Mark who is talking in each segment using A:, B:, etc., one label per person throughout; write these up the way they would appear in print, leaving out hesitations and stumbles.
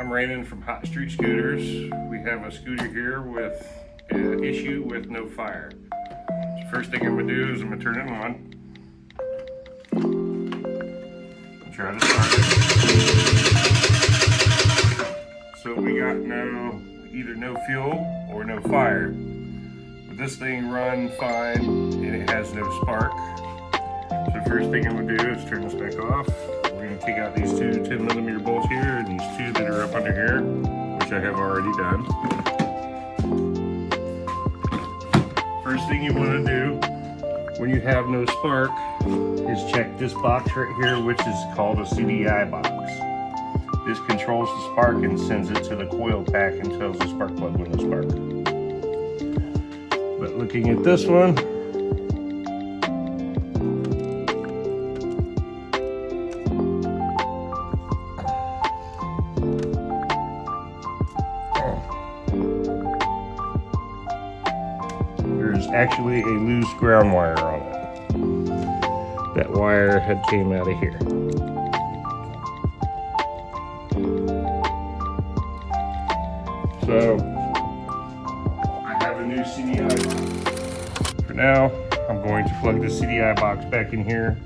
A: I'm Raymond from Hot Street Scooters. We have a scooter here with an issue with no fire. So first thing I'm going to do is I'm going to turn it on. Try to start it. So we got either no fuel or no fire. But this thing run fine and it has no spark. So the first thing I'm going to do is turn this back off. We're going to take out these two 10mm bolts here and these two that are up under here, which I have already done. First thing you want to do when you have no spark is check this box right here, which is called a CDI box. This controls the spark and sends it to the coil pack and tells the spark plug when to spark. But looking at this one, there's actually a loose ground wire on it. That wire had came out of here. So I have a new CDI box. For now, I'm going to plug the CDI box back in here.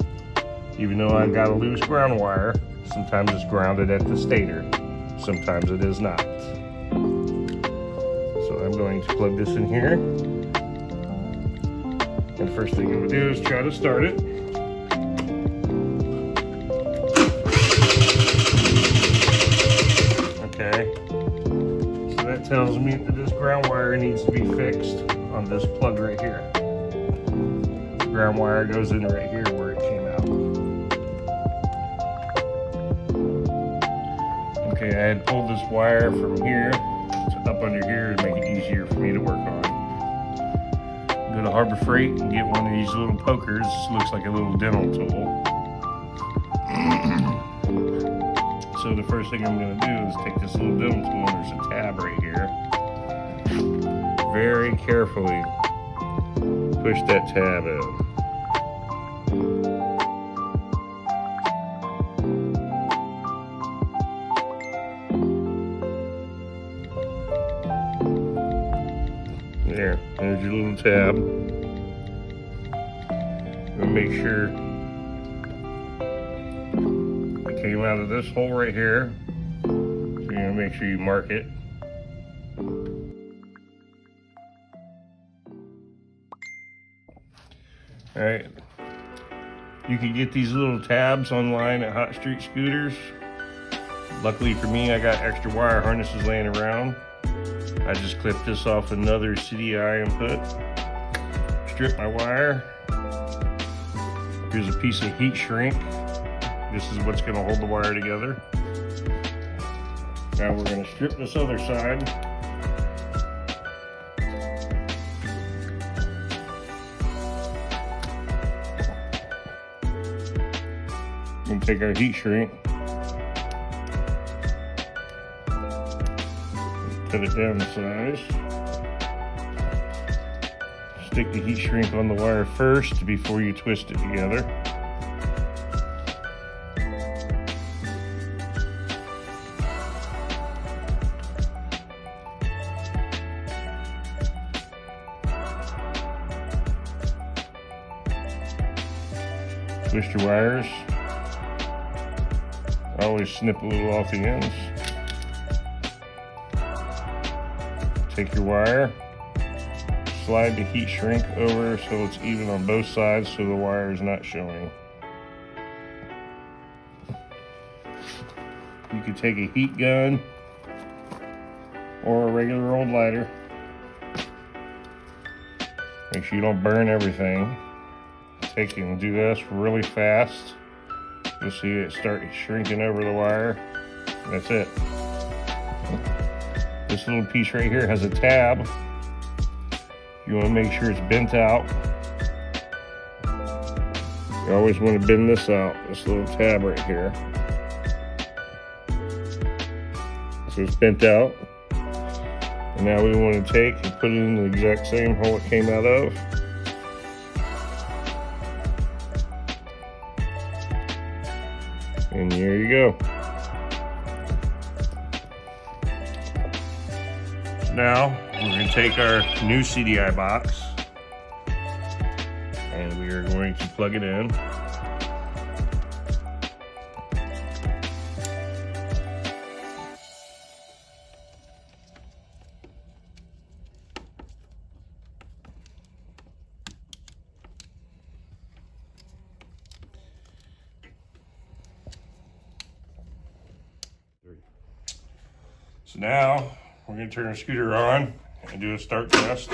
A: Even though I've got a loose ground wire, sometimes it's grounded at the stator, sometimes it is not. So I'm going to plug this in here. And the first thing I'm going to do is try to start it. Okay, so that tells me that this ground wire needs to be fixed on this plug right here. The ground wire goes in right here where it came out. Okay, I had pulled this wire from here to up under here to make it easier for me to work on. Go to Harbor Freight and get one of these little pokers. This looks like a little dental tool. So the first thing I'm going to do is take this little dental tool, and there's a tab right here. Very carefully push that tab in. There's your little tab. And make sure it came out of this hole right here. So you're gonna make sure you mark it. Alright. You can get these little tabs online at Hot Street Scooters. Luckily for me, I got extra wire harnesses laying around. I just clipped this off another CDI input, strip my wire. Here's a piece of heat shrink. This is what's going to hold the wire together. Now we're going to strip this other side. And take our heat shrink. Cut it down to size. Stick the heat shrink on the wire first before you twist it together. Twist your wires. I always snip a little off the ends. Take your wire, slide the heat shrink over so it's even on both sides so the wire is not showing. You can take a heat gun or a regular old lighter. Make sure you don't burn everything. Take and do this really fast. You'll see it start shrinking over the wire. That's it. This little piece right here has a tab. You want to make sure it's bent out. You always want to bend this out, this little tab right here. So it's bent out. And now we want to take and put it in the exact same hole it came out of. And there you go. Now we're going to take our new CDI box and we are going to plug it in. So now we're going to turn our scooter on and do a start test.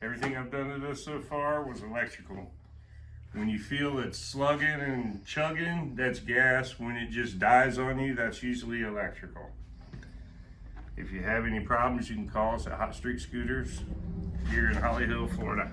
A: Everything I've done to this so far was electrical. When you feel it slugging and chugging, that's gas. When it just dies on you, that's usually electrical. If you have any problems, you can call us at Hot Street Scooters here in Holly Hill, Florida.